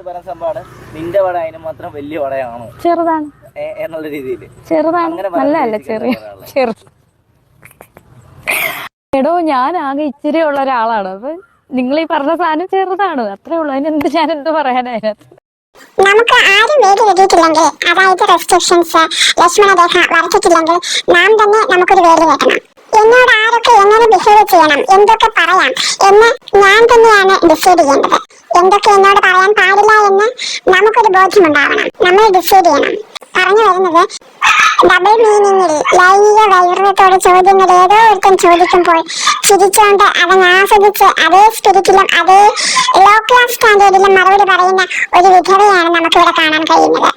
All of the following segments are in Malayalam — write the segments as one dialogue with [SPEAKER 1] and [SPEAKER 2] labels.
[SPEAKER 1] പറയുന്ന സംഭവമാണ് നിന്റെ വട അതിന് മാത്രം വലിയ വടയാണോ
[SPEAKER 2] ചെറുതാണ്
[SPEAKER 1] എന്നുള്ള രീതിയിൽ
[SPEAKER 2] ചെറുതാണ് നല്ലതല്ല ചെറു എടോ ഞാൻ ആകെ ഇച്ചിരി ഉള്ള ഒരാളാണ്. അപ്പൊ നിങ്ങൾ ഈ പറഞ്ഞ സാധനം ചെറുതാണ്, അത്രേ ഉള്ളൂ. അതിനെന്ത് ഞാൻ എന്ത് പറയാനായിരുന്നു.
[SPEAKER 3] നമുക്ക് ആരും വേദി കെട്ടിയിട്ടില്ലെങ്കിൽ, അതായത് റെസ്ട്രിക്ഷൻസ് ലക്ഷ്മണരേഖ വരച്ചിട്ടില്ലെങ്കിൽ നാം തന്നെ നമുക്കൊരു വേദി കെട്ടണം. എന്നോട് ആരൊക്കെ എങ്ങനെ ബിഹേവ് ചെയ്യണം, എന്തൊക്കെ പറയാം എന്ന് ഞാൻ തന്നെയാണ് ഡിസൈഡ് ചെയ്യേണ്ടത്. എന്തൊക്കെ എന്നോട് പറയാൻ പാടില്ല എന്ന് നമുക്കൊരു ബോധ്യമുണ്ടാവണം. നമ്മൾ ഡിസൈഡ് ചെയ്യണം. പറഞ്ഞു വരുന്നത്, ഡബിൾ മീനിങ്ങിൽ ലൈംഗിക വൈകൃതത്തോടെ ചോദ്യങ്ങൾ ഏതോ ഒരുത്തൻ ചോദിക്കുമ്പോൾ ചിരിച്ചുകൊണ്ട് അതങ്ങ് ആസ്വദിച്ച് അതേ സ്പിരിറ്റിലും അതേ ലോ ക്ലാസ് സ്റ്റാൻഡേർഡിലും മറുപടി പറയുന്ന ഒരു വിധവയാണ് നമുക്കിവിടെ കാണാൻ കഴിയുന്നത്.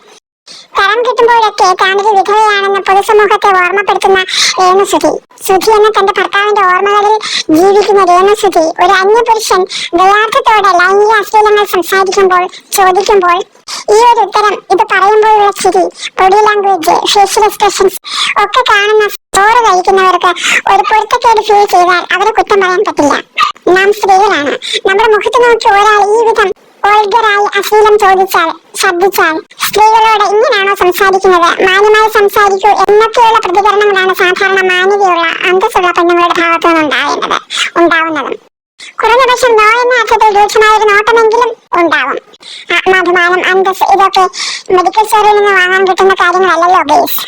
[SPEAKER 3] തരം കിട്ടുമ്പോഴൊക്കെ താനൊരു വിധവയാണെന്ന് പൊതുസമൂഹത്തെ ഓർമ്മപ്പെടുത്തുന്ന രേണുസുധി. സുധി എന്ന തന്റെ ഭർത്താവിന്റെ ഓർമ്മകളിൽ ജീവിക്കുന്ന രേണുസുധി ഒരു അന്യപുരുഷൻ ദയാർത്ഥത്തോടെ ലൈംഗിക അശ്ലീലങ്ങൾ ചോദിക്കുമ്പോൾ ഈ ഒരു ഉത്തരം, ഇത് പറയുമ്പോഴുള്ള ചിരി, ബോഡി ലാംഗ്വേജ്, ഫേഷ്യൽ എക്സ്പ്രഷൻസ് ഒക്കെ കാണുന്ന ചോറ് കഴിക്കുന്നവർക്ക് ഒരു പൊരുത്തക്കേട് ഫീൽ ചെയ്താൽ അവരെ കുറ്റം പറയാൻ പറ്റില്ല. നാം സ്ത്രീകളാണ്. നമ്മുടെ മുഖത്ത് നോക്കി ഒരാൾ ഈ വിധം ഓൾഗറായി അശ്ലീലം ശബ്ദിച്ചാൽ സ്ത്രീകളോട് ഇങ്ങനെയാണോ സംസാരിക്കുന്നത്, മാന്യമായി സംസാരിക്കൂ എന്നൊക്കെയുള്ള പ്രതികരണങ്ങളാണ് സാധാരണ മാന്യതയുള്ള അന്തസ്സുള്ള പെണ്ണുങ്ങളുടെ ഭാഗത്തു നിന്ന് ഉണ്ടാവുന്നതും. കുറഞ്ഞപക്ഷം നോ എന്ന അർത്ഥത്തിൽ രൂക്ഷമായ ഒരു നോട്ടമെങ്കിലും ഉണ്ടാവും. ആത്മാഭിമാനം, അന്തസ് ഇതൊക്കെ മെഡിക്കൽ സ്റ്റോറിൽ നിന്ന് വാങ്ങാൻ കിട്ടുന്ന കാര്യങ്ങളല്ലല്ലോ ഗേസ്.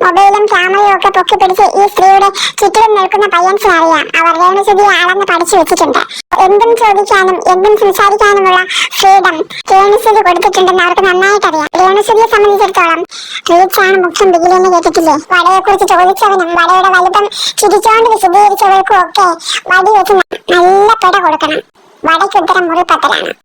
[SPEAKER 3] മൊബൈലും ക്യാമറയും ഒക്കെ പൊക്കിപ്പിടിച്ച് ഈ സ്ത്രീയുടെ ചുറ്റിലും നിൽക്കുന്ന പയ്യൻസിന് അറിയാം, അവർ രേണുസുധിയെ ആളെന്ന് പഠിച്ചു വെച്ചിട്ടുണ്ട്. എന്തും ചോദിക്കാനും എന്തും സംസാരിക്കാനുമുള്ള ഫ്രീഡം രേണുസുധി കൊടുത്തിട്ടുണ്ടെന്ന് അവർക്ക് നന്നായിട്ട് അറിയാം. രേണുസുധിയെ സംബന്ധിച്ചിടത്തോളം റീച്ചാണ് മുഖ്യം ബിഗിലെന്ന് കേട്ടിട്ടില്ലേ? വടയെ കുറിച്ച് ചോദിച്ചവനും വടയുടെ വലുപ്പം ചിരിച്ചോണ്ട് വിശദീകരിച്ചവർക്കും ഒക്കെ വടി വെച്ച് നല്ല പിട കൊടുക്കണം. വടയ്ക്ക് ഉത്തരം മുറിപ്പത്തലാണ്.